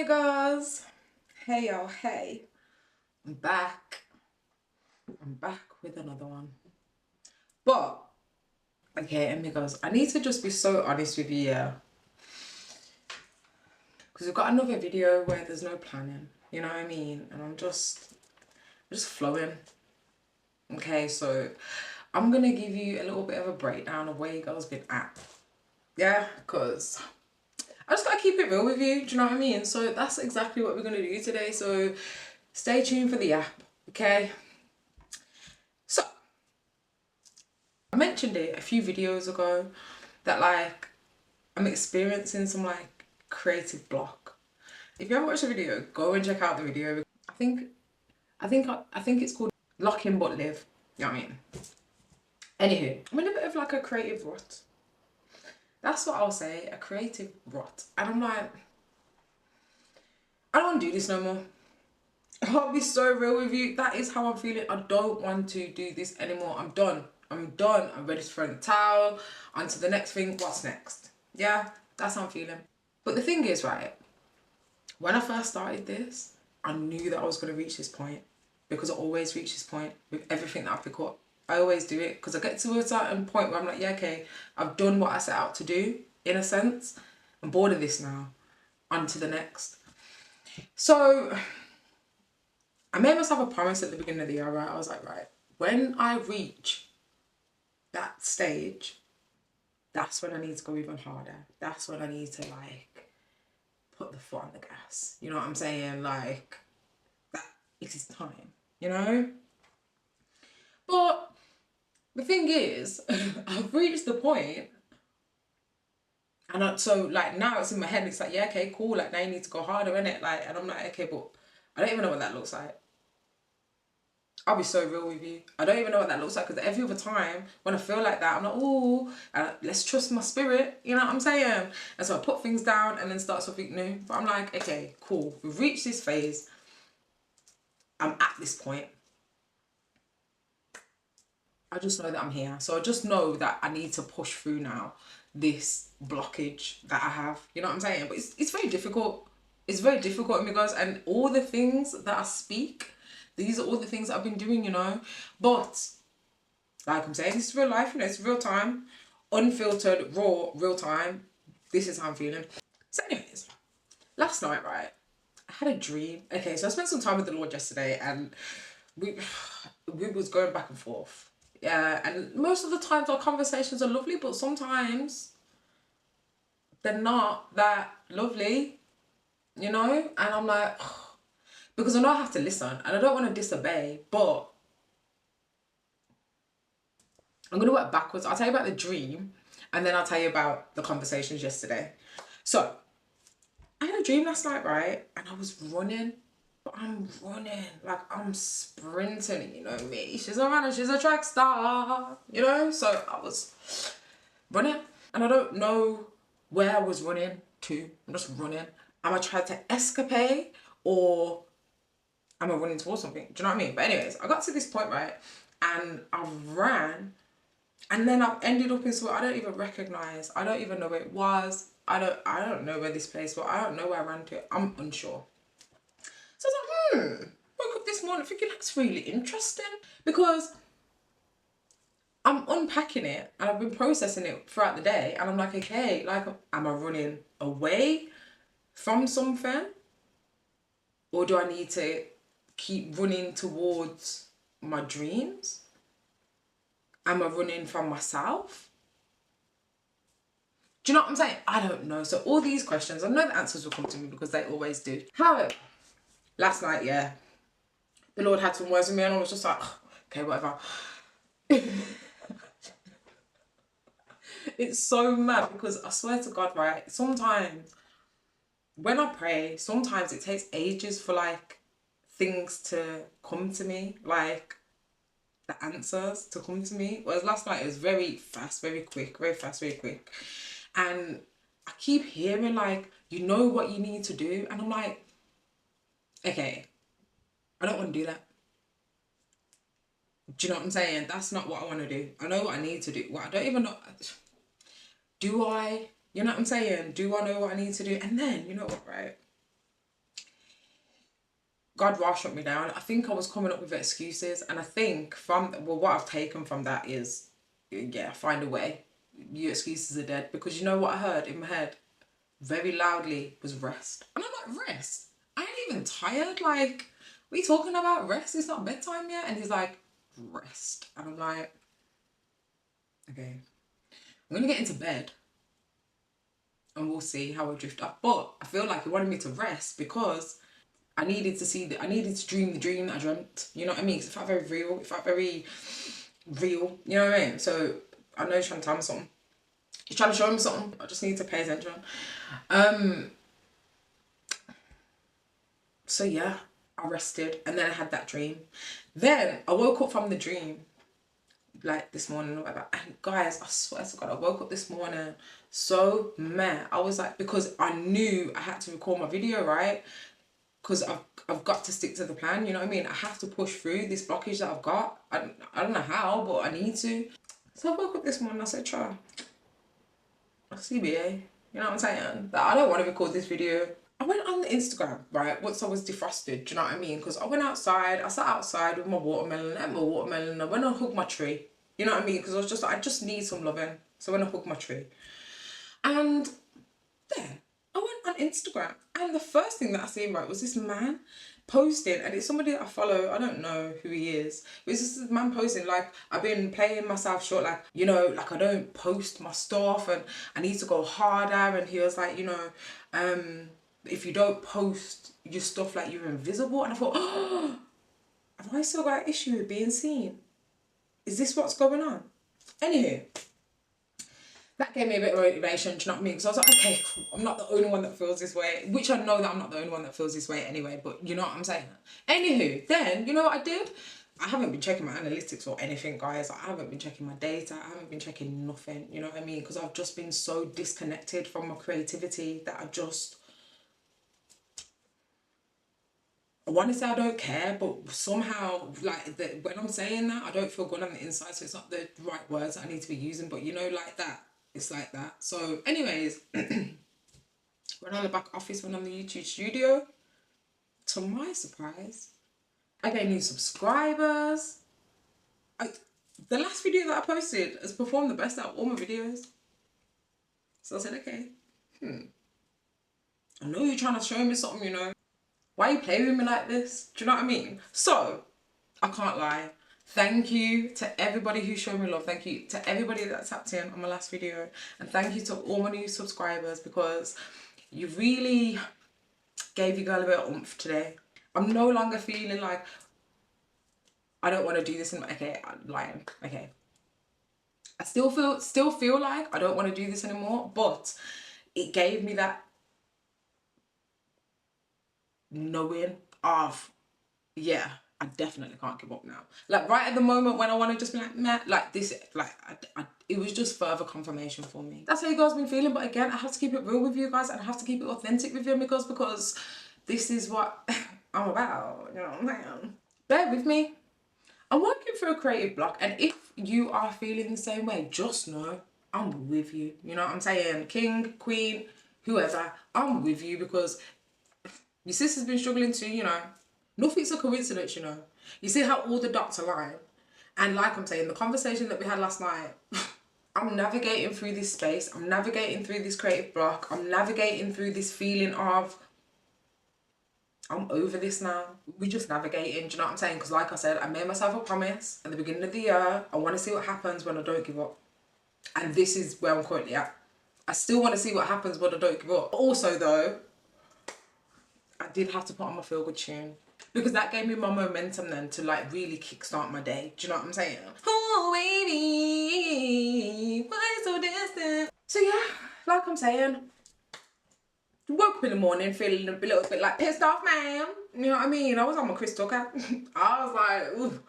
amigos. Hey y'all, hey. I'm back. I'm back with another one. But, okay, amigos, I need to just be so honest with you, yeah. Because we've got another video where there's no planning, you know what I mean? And I'm just flowing. Okay, so I'm gonna give you a little bit of a breakdown of where you guys been at. Yeah, because I just gotta keep it real with you, do you know what I mean? So that's exactly what we're gonna do today. So stay tuned for the app, okay? So I mentioned it a few videos ago that like I'm experiencing some like creative block. If you haven't watched the video, go and check out the video. I think it's called Lock In But Live. You know what I mean? Anywho, I'm in a bit of like a creative rut. That's what I'll say, a creative rut. And I'm like, I don't want to do this no more. I'll be so real with you. That is how I'm feeling. I don't want to do this anymore. I'm done. I'm ready to throw in the towel. On to the next thing. What's next? Yeah, that's how I'm feeling. But the thing is, right, when I first started this, I knew that I was going to reach this point because I always reach this point with everything that I pick up. I always do it because I get to a certain point where I'm like, yeah, okay, I've done what I set out to do, in a sense. I'm bored of this now. On to the next. So I made myself a promise at the beginning of the year, right? I was like, right, when I reach that stage, that's when I need to go even harder. That's when I need to like put the foot on the gas. You know what I'm saying? Like, that it is time, you know? But the thing is, I've reached the point, and so like now it's in my head, it's like, yeah, okay, cool, like now you need to go harder, innit? Like, and I'm like, okay, but I don't even know what that looks like. I'll be so real with you. I don't even know what that looks like because every other time when I feel like that, I'm like, ooh, let's trust my spirit. You know what I'm saying? And so I put things down and then start something new. But I'm like, okay, cool. We've reached this phase. I'm at this point. I just know that I'm here. So I just know that I need to push through now this blockage that I have. You know what I'm saying? But it's very difficult. It's very difficult, amigos. And all the things that I speak, these are all the things that I've been doing, you know. But like I'm saying, this is real life, you know, it's real time, unfiltered, raw, real time. This is how I'm feeling. So anyways, last night, right, I had a dream. Okay, so I spent some time with the Lord yesterday and we was going back and forth. Yeah, and most of the times our conversations are lovely, but sometimes they're not that lovely, you know? And I'm like, because I know I have to listen and I don't want to disobey, but I'm going to work backwards. I'll tell you about the dream and then I'll tell you about the conversations yesterday. So, I had a dream last night, right? And I was running, but I'm running, like I'm sprinting, you know me. She's a runner, she's a track star, you know? So I was running and I don't know where I was running to. I'm just running. Am I trying to escape or am I running towards something? Do you know what I mean? But anyways, I got to this point, right? And I ran. And then I've ended up in somewhere I don't even recognise. I don't even know where it was. I don't know where this place was. I don't know where I ran to. I'm unsure. So I was like, woke up this morning thinking that's really interesting. Because I'm unpacking it and I've been processing it throughout the day. And I'm like, okay, like, am I running away from something? Or do I need to keep running towards my dreams? Am I running from myself? Do you know what I'm saying? I don't know. So all these questions, I know the answers will come to me because they always do. However, last night, yeah, the Lord had some words with me and I was just like, okay, whatever. It's so mad because I swear to God, right, sometimes when I pray, sometimes it takes ages for like things to come to me, like the answers to come to me. Whereas last night it was very fast, very quick, very fast, very quick. And I keep hearing like, you know what you need to do. And I'm like, okay, I don't want to do that. Do you know what I'm saying? That's not what I want to do. I know what I need to do. Well, I don't even know. Do I? You know what I'm saying? Do I know what I need to do? And then, you know what, right? God raw shut me down. I think I was coming up with excuses, and I think what I've taken from that is, yeah, find a way. Your excuses are dead, because you know what I heard in my head very loudly was rest, and I'm like, rest? I ain't even tired. Like, what are you talking about? Rest? It's not bedtime yet. And he's like, rest, and I'm like, okay, I'm gonna get into bed and we'll see how I drift up. But I feel like he wanted me to rest because I needed to I needed to dream the dream that I dreamt. You know what I mean? 'Cause it felt very real. It felt very real. You know what I mean? So I know he's trying to tell me something. He's trying to show me something. I just need to pay attention. So yeah, I rested, and then I had that dream. Then I woke up from the dream, like this morning or whatever. And guys, I swear to God, I woke up this morning so mad. I was like, because I knew I had to record my video, right? Because I've got to stick to the plan, you know what I mean? I have to push through this blockage that I've got. I don't know how, but I need to. So I woke up this morning, I said, try. CBA, you know what I'm saying? That I don't want to record this video. I went on the Instagram, right, once I was defrosted, do you know what I mean? Because I went outside, I sat outside with my watermelon, ate my watermelon, I went and hugged my tree. You know what I mean? Because I just need some loving. So I went and hugged my tree. And then I went on Instagram, and the first thing that I seen, right, was this man posting, and it's somebody that I follow. I don't know who he is, but it's just this man posting like, I've been playing myself short, like, you know, like I don't post my stuff and I need to go harder. And he was like, you know, if you don't post your stuff, like, you're invisible. And I thought, oh, have I still got an issue with being seen? Is this what's going on? Anywho, that gave me a bit of motivation, do you know what I mean? Because I was like, okay, cool. I'm not the only one that feels this way, which I know that I'm not the only one that feels this way anyway, but you know what I'm saying? Anywho, then, you know what I did? I haven't been checking my analytics or anything, guys. I haven't been checking my data. I haven't been checking nothing, you know what I mean? Because I've just been so disconnected from my creativity that I want to say I don't care, but somehow, like, when I'm saying that, I don't feel good on the inside, so it's not the right words that I need to be using, but you know, like that. It's like that. So anyways, went on the back office, went on the YouTube studio. To my surprise, I gained new subscribers. The last video that I posted has performed the best out of all my videos. So I said, okay, I know you're trying to show me something, you know. Why are you playing with me like this? Do you know what I mean? So, I can't lie. Thank you to everybody who showed me love. Thank you to everybody that tapped in on my last video. And thank you to all my new subscribers, because you really gave your girl a bit of oomph today. I'm no longer feeling like I don't want to do this. Okay, I'm lying. Okay. I still feel like I don't want to do this anymore, but it gave me that knowing of, yeah, I definitely can't give up now. Like, right at the moment when I want to just be like, meh, like this, like, it was just further confirmation for me. That's how you guys been feeling. But again, I have to keep it real with you guys, and I have to keep it authentic with you, because this is what I'm about, you know what I'm saying? Bear with me. I'm working through a creative block, and if you are feeling the same way, just know I'm with you. You know what I'm saying? King, queen, whoever, I'm with you, because your sister's been struggling too, you know. Nothing's a coincidence, you know. You see how all the dots align? And like I'm saying, the conversation that we had last night, I'm navigating through this space. I'm navigating through this creative block. I'm navigating through this feeling of, I'm over this now. We're just navigating, do you know what I'm saying? Because like I said, I made myself a promise at the beginning of the year. I want to see what happens when I don't give up. And this is where I'm currently at. I still want to see what happens when I don't give up. But also though, I did have to put on my feel good tune, because that gave me my momentum then to like really kickstart my day. Do you know what I'm saying? Oh baby, why so distant? So yeah, like I'm saying, woke up in the morning feeling a little bit like pissed off, man. You know what I mean? I was on my Chris Tucker. I was like, ooh,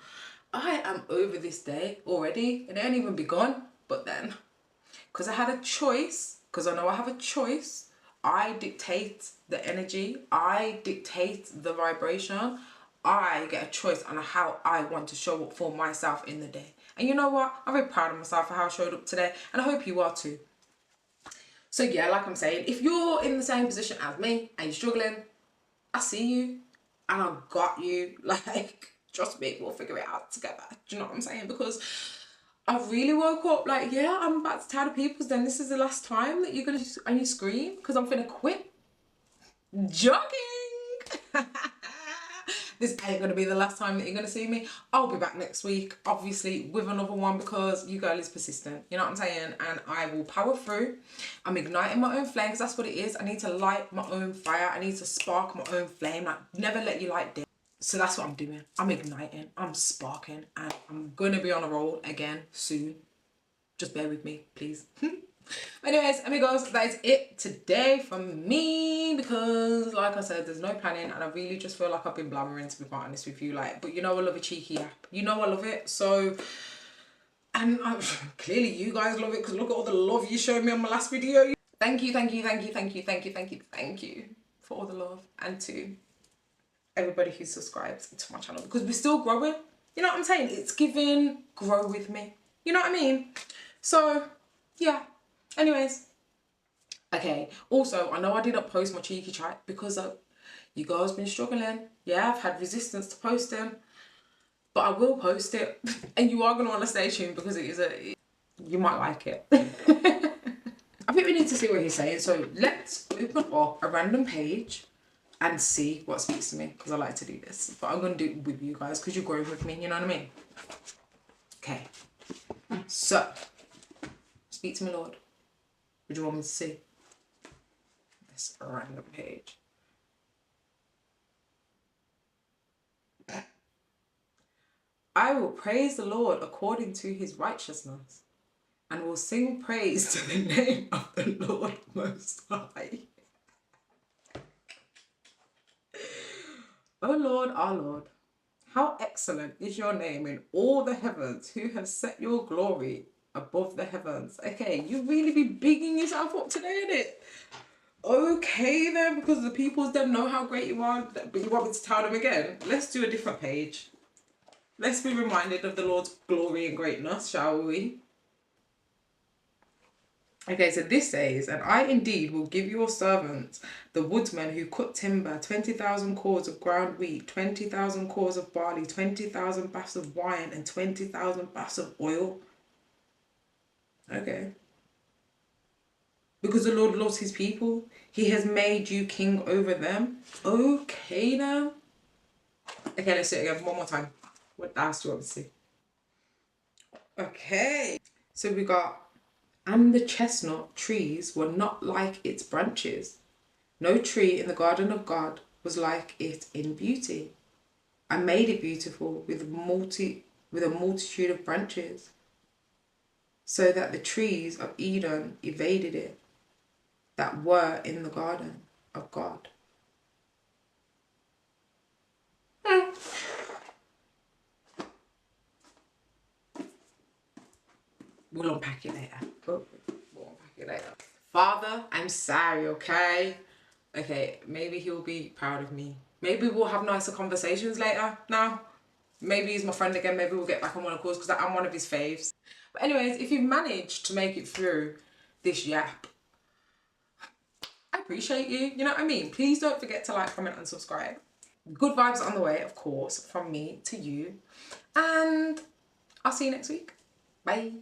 I am over this day already. It ain't even begun. But then, because I had a choice, because I know I have a choice, I dictate the energy, I dictate the vibration, I get a choice on how I want to show up for myself in the day. And you know what? I'm very proud of myself for how I showed up today, and I hope you are too. So yeah, like I'm saying, if you're in the same position as me and you're struggling, I see you. and I got you. Like, trust me, we'll figure it out together. Do you know what I'm saying? Because I really woke up like, yeah, I'm about to tell the people, then this is the last time that you're gonna and you scream because I'm gonna quit jogging. This ain't gonna be the last time that you're gonna see me. I'll be back next week, obviously, with another one because you girl is persistent. You know what I'm saying? And I will power through. I'm igniting my own flame because that's what it is. I need to light my own fire. I need to spark my own flame. Like, never let your light dim. So that's what I'm doing. I'm igniting. I'm sparking. And I'm gonna be on a roll again soon. Just bear with me, please. Anyways, amigos, that is it today from me because, like I said, there's no planning and I really just feel like I've been blabbering, to be quite honest with you. Like, but you know I love a cheeky app. You know I love it. So, and clearly you guys love it because look at all the love you showed me on my last video. Thank you, thank you, thank you, thank you, thank you, thank you, thank you for all the love, and to everybody who subscribes to my channel because we're still growing. You know what I'm saying? It's giving grow with me. You know what I mean? So, yeah. Anyways, okay. Also, I know I didn't post my cheeky track because you guys been struggling. Yeah, I've had resistance to posting, but I will post it, and you are gonna want to stay tuned because you might like it. I think we need to see what he's saying. So let's open up a random page and see what speaks to me because I like to do this. But I'm gonna do it with you guys because you're growing with me. You know what I mean? Okay. So, speak to me, Lord. What do you want me to see? This random page. I will praise the Lord according to his righteousness and will sing praise to the name of the Lord Most High. O Lord, our Lord, how excellent is your name in all the heavens, who have set your glory above the heavens. Okay, you really be bigging yourself up today, innit? Okay then, because the peoples don't know how great you are, but you want me to tell them again? Let's do a different page. Let's be reminded of the Lord's glory and greatness, shall we? Okay, so this says, and I indeed will give your servants, the woodsmen who cut timber, 20,000 cords of ground wheat, 20,000 cords of barley, 20,000 baths of wine, and 20,000 baths of oil. Okay. Because the Lord loves his people. He has made you king over them. Okay now. Okay, let's do it again one more time. What else do you want to see? Okay. So we got, and the chestnut trees were not like its branches. No tree in the garden of God was like it in beauty. I made it beautiful with a multitude of branches, so that the trees of Eden evaded it, that were in the garden of God. We'll unpack it later. We'll unpack it later. Father, I'm sorry, okay? Okay, maybe he'll be proud of me. Maybe we'll have nicer conversations later now. Maybe he's my friend again. Maybe we'll get back on one of course because I'm one of his faves. But anyways, if you've managed to make it through this yap, I appreciate you. You know what I mean? Please don't forget to like, comment and subscribe. Good vibes on the way, of course, from me to you. And I'll see you next week. Bye.